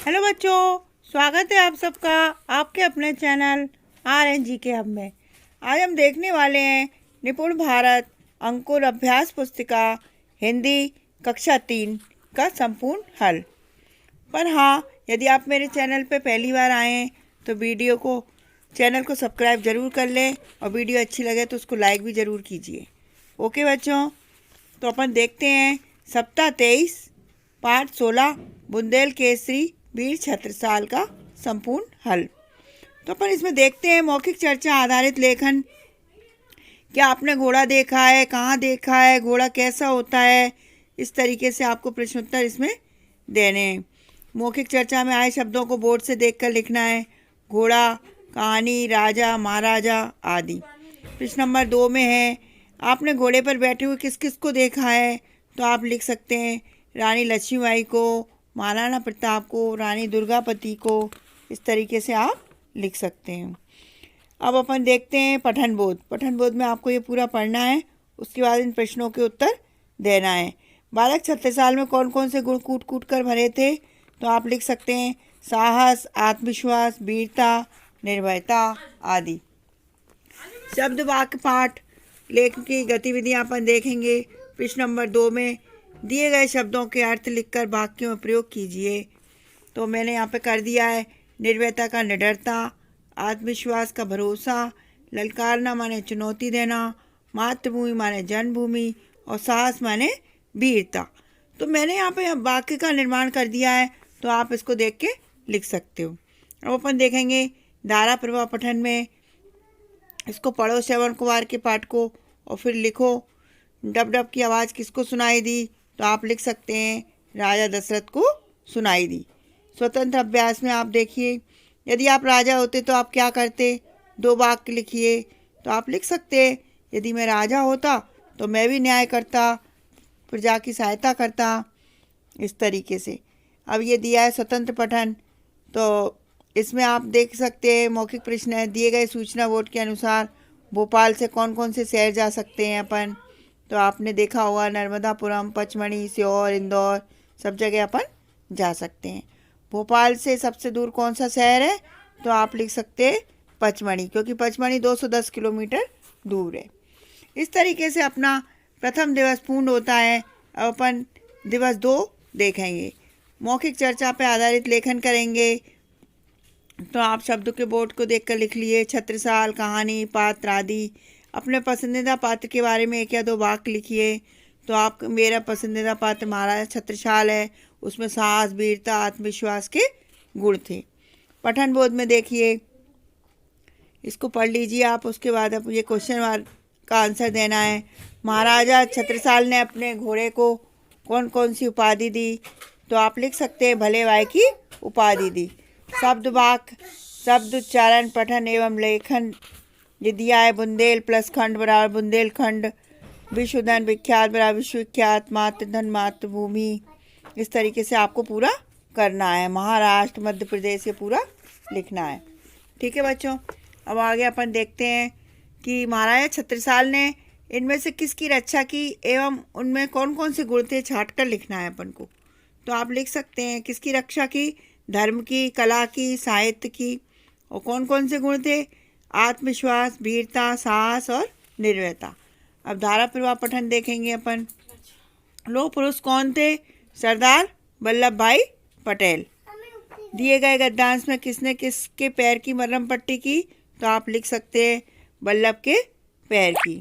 Hello बच्चों, स्वागत है आप सबका आपके अपने चैनल RNG के हब में। आज हम देखने वाले हैं निपुण भारत अंकुर अभ्यास पुस्तिका हिंदी कक्षा 3 का संपूर्ण हल। पर हाँ, यदि आप मेरे चैनल पे पहली बार आए हैं तो चैनल को सब्सक्राइब ज़रूर कर लें और वीडियो अच्छी लगे तो उसको लाइक भी ज़रूर कीजिए। ओके बच्चों, तो अपन देखते हैं सप्ताह 23 पाठ 16 बुंदेल केसरी वीर छत्रसाल का संपूर्ण हल। तो अपन इसमें देखते हैं मौखिक चर्चा आधारित लेखन। क्या आपने घोड़ा देखा है, कहाँ देखा है, घोड़ा कैसा होता है, इस तरीके से आपको प्रश्नोत्तर इसमें देने हैं। मौखिक चर्चा में आए शब्दों को बोर्ड से देखकर लिखना है। घोड़ा, कहानी, राजा, महाराजा आदि। प्रश्न नंबर 2 में है, आपने घोड़े पर बैठे हुए किस किस को देखा है? तो आप लिख सकते हैं रानी लक्ष्मीबाई को, महाराणा प्रताप को, रानी दुर्गापति को। इस तरीके से आप लिख सकते हैं। अब अपन देखते हैं पठन बोध। पठन बोध में आपको ये पूरा पढ़ना है, उसके बाद इन प्रश्नों के उत्तर देना है। बालक छत्रसाल में कौन कौन से गुण कूट कूट कर भरे थे? तो आप लिख सकते हैं साहस, आत्मविश्वास, वीरता, निर्भयता आदि। शब्द वाक्य पाठ लेखन की गतिविधियाँ अपन देखेंगे। प्रश्न नंबर 2 में दिए गए शब्दों के अर्थ लिखकर वाक्यों में प्रयोग कीजिए। तो मैंने यहाँ पे कर दिया है। निर्भयता का निडरता, आत्मविश्वास का भरोसा, ललकारना माने चुनौती देना, मातृभूमि माने जन्मभूमि और साहस माने वीरता। तो मैंने यहाँ पे वाक्य का निर्माण कर दिया है, तो आप इसको देख के लिख सकते हो। अब अपन देखेंगे धारा प्रवाह पठन में। इसको पढ़ो श्रवण कुमार के पाठ को और फिर लिखो। डब डब की आवाज़ किसको सुनाई दी? तो आप लिख सकते हैं राजा दशरथ को सुनाई दी। स्वतंत्र अभ्यास में आप देखिए, यदि आप राजा होते तो आप क्या करते? 2 वाक्य लिखिए। तो आप लिख सकते हैं यदि मैं राजा होता तो मैं भी न्याय करता, प्रजा की सहायता करता। इस तरीके से। अब ये दिया है स्वतंत्र पठन, तो इसमें आप देख सकते हैं मौखिक प्रश्न है। दिए गए सूचना बोर्ड के अनुसार भोपाल से कौन कौन से शहर जा सकते हैं अपन? तो आपने देखा होगा नर्मदापुरम, पचमढ़ी, सीहोर, इंदौर, सब जगह अपन जा सकते हैं। भोपाल से सबसे दूर कौन सा शहर है? तो आप लिख सकते हैं पचमढ़ी, क्योंकि पचमढ़ी 210 किलोमीटर दूर है। इस तरीके से अपना प्रथम दिवस पूर्ण होता है। अब अपन दिवस 2 देखेंगे। मौखिक चर्चा पर आधारित लेखन करेंगे। तो आप शब्दों के बोर्ड को देखकर लिख लिए। छत्रसाल, कहानी, पात्र आदि। अपने पसंदीदा पात्र के बारे में 1 या 2 वाक्य लिखिए। तो आप मेरा पसंदीदा पात्र महाराजा छत्रसाल है, उसमें साहस, वीरता, आत्मविश्वास के गुण थे। पठन बोध में देखिए, इसको पढ़ लीजिए आप। उसके बाद अब ये क्वेश्चन मार्क का आंसर देना है। महाराजा छत्रसाल ने अपने घोड़े को कौन कौन सी उपाधि दी? तो आप लिख सकते हैं भले भाई की उपाधि दी। शब्द वाक्य, शब्द उच्चारण, पठन एवं लेखन। ये दिया है बुंदेल प्लस खंड बराबर बुंदेलखंड, विश्वधन विख्यात बराबर विश्वविख्यात, मातृधन मातृभूमि। इस तरीके से आपको पूरा करना है। महाराष्ट्र, मध्य प्रदेश ये पूरा लिखना है। ठीक है बच्चों, अब आगे अपन देखते हैं कि महाराजा छत्रसाल ने इनमें से किसकी रक्षा की एवं उनमें कौन कौन से गुण थे, छाट कर लिखना है अपन को। तो आप लिख सकते हैं किसकी रक्षा की? धर्म की, कला की, साहित्य की। और कौन कौन से गुण थे? आत्मविश्वास, वीरता, साहस और निर्भयता। अब धारा प्रवाह पठन देखेंगे अपन। लोह पुरुष कौन थे? सरदार वल्लभ भाई पटेल। दिए गए गद्यांश में किसने किसके पैर की मरहम पट्टी की? तो आप लिख सकते हैं वल्लभ के पैर की।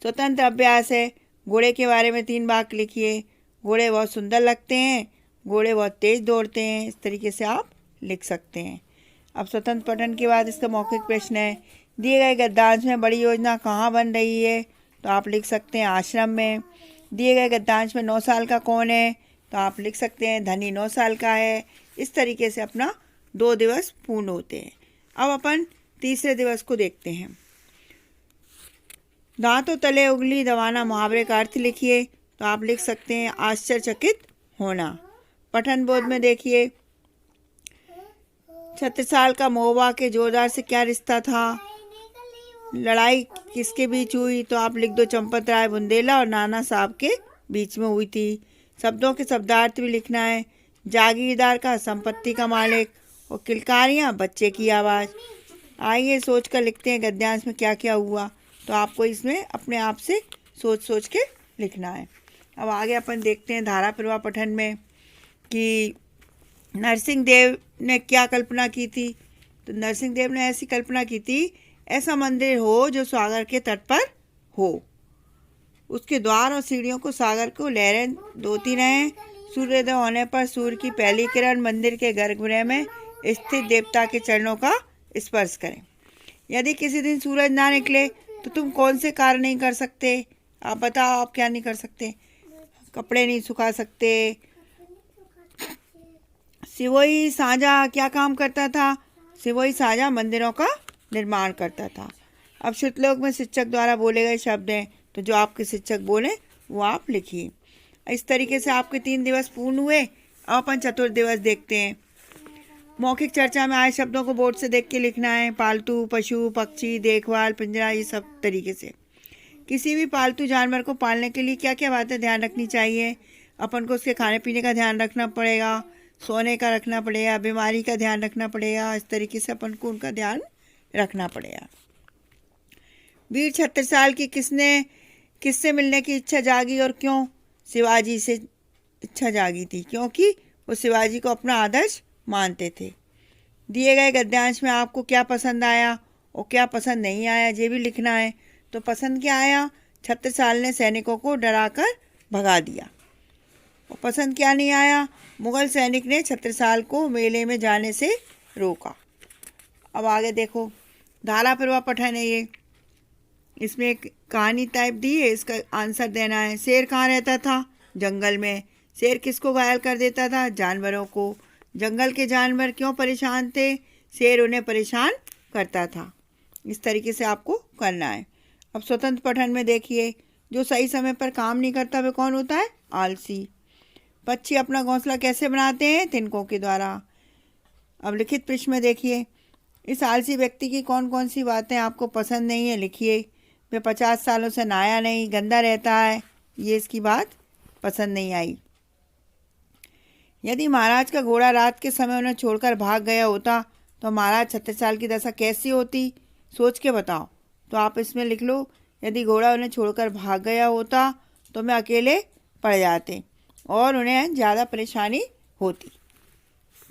स्वतंत्र अभ्यास है। घोड़े के बारे में 3 वाक्य लिखिए। घोड़े बहुत सुंदर लगते हैं, घोड़े बहुत तेज दौड़ते हैं। इस तरीके से आप लिख सकते हैं। अब स्वतंत्र पठन के बाद इसका मौखिक प्रश्न है। दिए गए गद्यांश में बड़ी योजना कहाँ बन रही है? तो आप लिख सकते हैं आश्रम में। दिए गए गद्यांश में 9 साल का कौन है? तो आप लिख सकते हैं धनी 9 साल का है। इस तरीके से अपना 2 दिवस पूर्ण होते हैं। अब अपन तीसरे दिवस को देखते हैं। दांतों तले उंगली दबाना मुहावरे का अर्थ लिखिए। तो आप लिख सकते हैं आश्चर्यचकित होना। पठन बोध में देखिए, छत्रसाल का महोबा के जोरदार से क्या रिश्ता था? लड़ाई किसके बीच हुई? तो आप लिख दो चंपत राय बुंदेला और नाना साहब के बीच में हुई थी। शब्दों के शब्दार्थ भी लिखना है। जागीरदार का संपत्ति का मालिक और किलकारियाँ बच्चे की आवाज़। आइए सोच कर लिखते हैं गद्यांश में क्या क्या हुआ। तो आपको इसमें अपने आप से सोच सोच के लिखना है। अब आगे अपन देखते हैं धारा प्रवाह पठन में कि नरसिंह देव ने क्या कल्पना की थी। तो नरसिंह देव ने ऐसी कल्पना की थी, ऐसा मंदिर हो जो सागर के तट पर हो, उसके द्वार और सीढ़ियों को सागर को लहरें धोती रहें, सूर्योदय होने पर सूर्य की पहली किरण मंदिर के गर्भगृह में स्थित देवता के चरणों का स्पर्श करें। यदि किसी दिन सूरज ना निकले तो तुम कौन से कार्य नहीं कर सकते? आप बताओ, आप क्या नहीं कर सकते? कपड़े नहीं सुखा सकते। सिवोई साझा क्या काम करता था? सिवोई साझा मंदिरों का निर्माण करता था। अब श्रुतलोक में शिक्षक द्वारा बोले गए शब्द हैं, तो जो आपके शिक्षक बोले वो आप लिखिए। इस तरीके से आपके 3 दिवस पूर्ण हुए। अब अपन चतुर्थ दिवस देखते हैं। मौखिक चर्चा में आए शब्दों को बोर्ड से देख के लिखना है। पालतू, पशु, पक्षी, देखभाल, पिंजरा, ये सब तरीके से। किसी भी पालतू जानवर को पालने के लिए क्या क्या बातें ध्यान रखनी चाहिए? अपन को उसके खाने पीने का ध्यान रखना पड़ेगा, सोने का रखना पड़ेगा, बीमारी का ध्यान रखना पड़ेगा। इस तरीके से अपन को उनका ध्यान रखना पड़ेगा। वीर छत्रसाल की किससे मिलने की इच्छा जागी और क्यों? शिवाजी से इच्छा जागी थी, क्योंकि वो शिवाजी को अपना आदर्श मानते थे। दिए गए गद्यांश में आपको क्या पसंद आया और क्या पसंद नहीं आया, ये भी लिखना है। तो पसंद क्या आया? छत्रसाल ने सैनिकों को डराकर भगा दिया। और पसंद क्या नहीं आया? मुगल सैनिक ने छत्रसाल को मेले में जाने से रोका। अब आगे देखो, धारा प्रवाह पठन है ये। इसमें एक कहानी टाइप दी है, इसका आंसर देना है। शेर कहाँ रहता था? जंगल में। शेर किसको घायल कर देता था? जानवरों को। जंगल के जानवर क्यों परेशान थे? शेर उन्हें परेशान करता था। इस तरीके से आपको करना है। अब स्वतंत्र पठन में देखिए, जो सही समय पर काम नहीं करता वह कौन होता है? आलसी। पक्षी अपना घोंसला कैसे बनाते हैं? तिनकों के द्वारा। अब लिखित पृष्ठ में देखिए, इस आलसी व्यक्ति की कौन कौन सी बातें आपको पसंद नहीं है, लिखिए। वह 50 सालों से नहाया नहीं, गंदा रहता है, ये इसकी बात पसंद नहीं आई। यदि महाराज का घोड़ा रात के समय उन्हें छोड़कर भाग गया होता तो महाराज छत्रसाल की दशा कैसी होती? सोच के बताओ। तो आप इसमें लिख लो, यदि घोड़ा उन्हें छोड़कर भाग गया होता तो मैं अकेले पड़ जाते और उन्हें ज़्यादा परेशानी होती।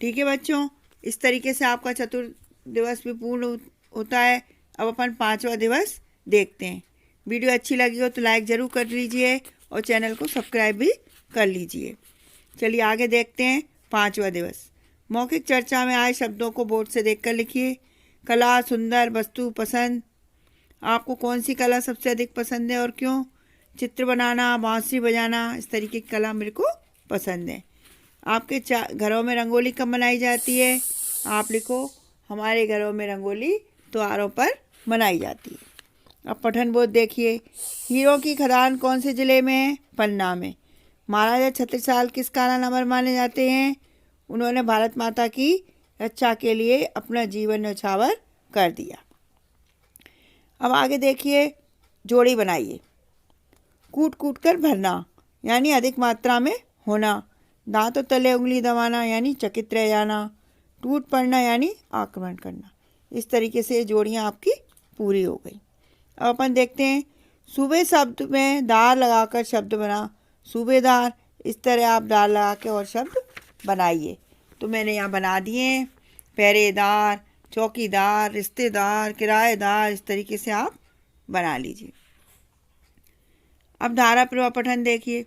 ठीक है बच्चों, इस तरीके से आपका चतुर्थ दिवस भी पूर्ण होता है। अब अपन 5वां दिवस देखते हैं। वीडियो अच्छी लगी हो तो लाइक ज़रूर कर लीजिए और चैनल को सब्सक्राइब भी कर लीजिए। चलिए आगे देखते हैं 5वां दिवस। मौखिक चर्चा में आए शब्दों को बोर्ड से देखकर लिखिए। कला, सुंदर वस्तु, पसंद। आपको कौन सी कला सबसे अधिक पसंद है और क्यों? चित्र बनाना, बांसुरी बजाना, इस तरीके की कला मेरे को पसंद है। आपके घरों में रंगोली कब मनाई जाती है? आप लिखो, हमारे घरों में रंगोली त्योहारों पर मनाई जाती है। अब पठन बोध देखिए। हीरों की खदान कौन से जिले में है? पन्ना में। महाराजा छत्रसाल किस कारण अमर माने जाते हैं? उन्होंने भारत माता की रक्षा के लिए अपना जीवन न्यौछावर कर दिया। अब आगे देखिए, जोड़ी बनाइए। कूट कूट कर भरना यानी अधिक मात्रा में होना। दांतों तले उंगली दबाना यानी चकित रह जाना। टूट पड़ना यानी आक्रमण करना। इस तरीके से जोड़ियाँ आपकी पूरी हो गई। अब अपन देखते हैं, सूबे शब्द में दार लगाकर शब्द बना। सूबेदार, इस तरह आप दार लगा के और शब्द बनाइए। तो मैंने यहाँ बना दिए हैं। पहरेदार, चौकीदार, रिश्तेदार, किराएदार, इस तरीके से आप बना लीजिए। अब धारा प्रवाह पठन देखिए।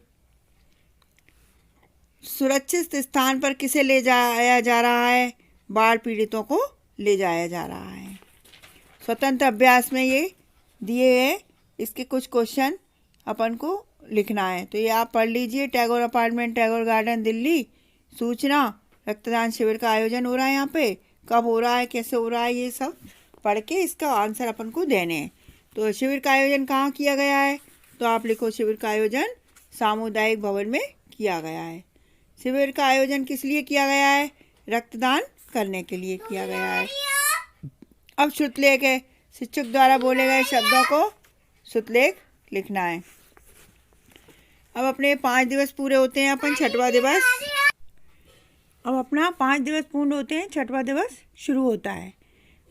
सुरक्षित स्थान पर किसे ले जाया जा रहा है? बाढ़ पीड़ितों को ले जाया जा रहा है। स्वतंत्र अभ्यास में ये दिए हैं, इसके कुछ क्वेश्चन अपन को लिखना है। तो ये आप पढ़ लीजिए। Tagore apartment, Tagore garden, Delhi. सूचना, रक्तदान शिविर का आयोजन हो रहा है यहाँ पे। कब हो रहा है, कैसे हो रहा है, ये सब पढ़ के इसका आंसर अपन को देने हैं। तो शिविर का आयोजन कहाँ किया गया है? तो आप लिखो, शिविर का आयोजन सामुदायिक भवन में किया गया है। शिविर का आयोजन किस लिए किया गया है? रक्तदान करने के लिए किया गया है। अब श्रुतलेख है। शिक्षक द्वारा बोले गए शब्दों को श्रुतलेख लिखना है। अब अपने 5 दिवस पूरे होते हैं। अपन 6वां दिवस अब अपना 5 दिवस पूर्ण होते हैं, 6वां दिवस शुरू होता है।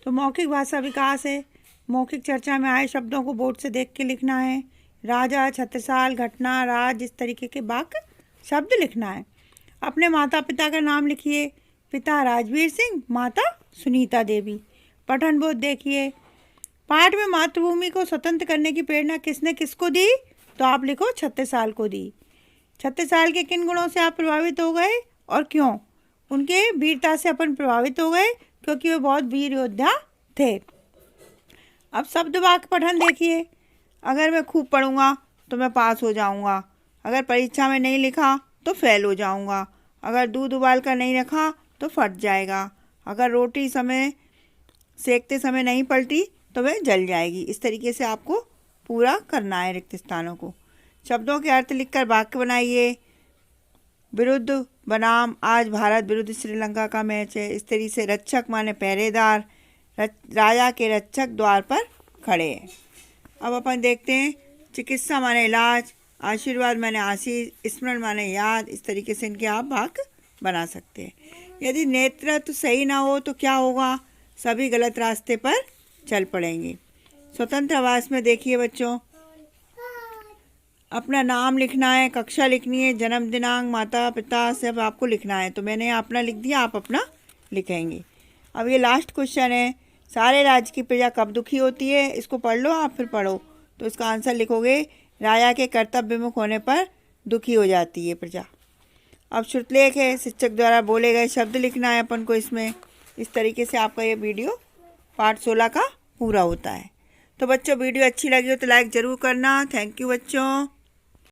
तो मौखिक भाषा विकास है। मौखिक चर्चा में आए शब्दों को बोर्ड से देख के लिखना है। राजा, छत्रसाल, घटना, राज, इस तरीके के वाक्य शब्द लिखना है। अपने माता पिता का नाम लिखिए। पिता राजवीर सिंह, माता सुनीता देवी। पठन बोध देखिए। पाठ में मातृभूमि को स्वतंत्र करने की प्रेरणा किसने किसको दी? तो आप लिखो छत्रसाल को दी। छत्रसाल के किन गुणों से आप प्रभावित हो गए और क्यों? उनके वीरता से अपन प्रभावित हो गए क्योंकि वे बहुत वीर योद्धा थे। अब शब्द वाक्य पठन देखिए। अगर मैं खूब पढ़ूंगा तो मैं पास हो जाऊंगा। अगर परीक्षा में नहीं लिखा तो फेल हो जाऊंगा। अगर दूध उबाल कर नहीं रखा तो फट जाएगा। अगर रोटी सेकते समय नहीं पलटी तो वह जल जाएगी। इस तरीके से आपको पूरा करना है रिक्त स्थानों को। शब्दों के अर्थ लिखकर वाक्य बनाइए। विरुद्ध बनाम आज भारत विरुद्ध श्रीलंका का मैच है। इस तरीके से रक्षक माने पहरेदार, राजा के रक्षक द्वार पर खड़े हैं। अब अपन देखते हैं चिकित्सा माने इलाज, आशीर्वाद माने आशीष, स्मरण माने याद। इस तरीके से इनके आप वाक्य बना सकते हैं। यदि नेतृत्व सही ना हो तो क्या होगा? सभी गलत रास्ते पर चल पड़ेंगे। स्वतंत्र आवास में देखिए बच्चों, अपना नाम लिखना है, कक्षा लिखनी है, जन्म दिनांक, माता पिता सब आपको लिखना है। तो मैंने अपना लिख दिया, आप अपना लिखेंगे। अब ये लास्ट क्वेश्चन है, सारे राज्य की प्रजा कब दुखी होती है? इसको पढ़ लो, आप फिर पढ़ो। तो इसका आंसर लिखोगे, राजा के कर्तव्य विमुख होने पर दुखी हो जाती है प्रजा। अब श्रुतलेख है, शिक्षक द्वारा बोले गए शब्द लिखना है अपन को इसमें। इस तरीके से आपका ये वीडियो पाठ 16 का पूरा होता है। तो बच्चों वीडियो अच्छी लगी हो तो लाइक ज़रूर करना। थैंक यू बच्चों।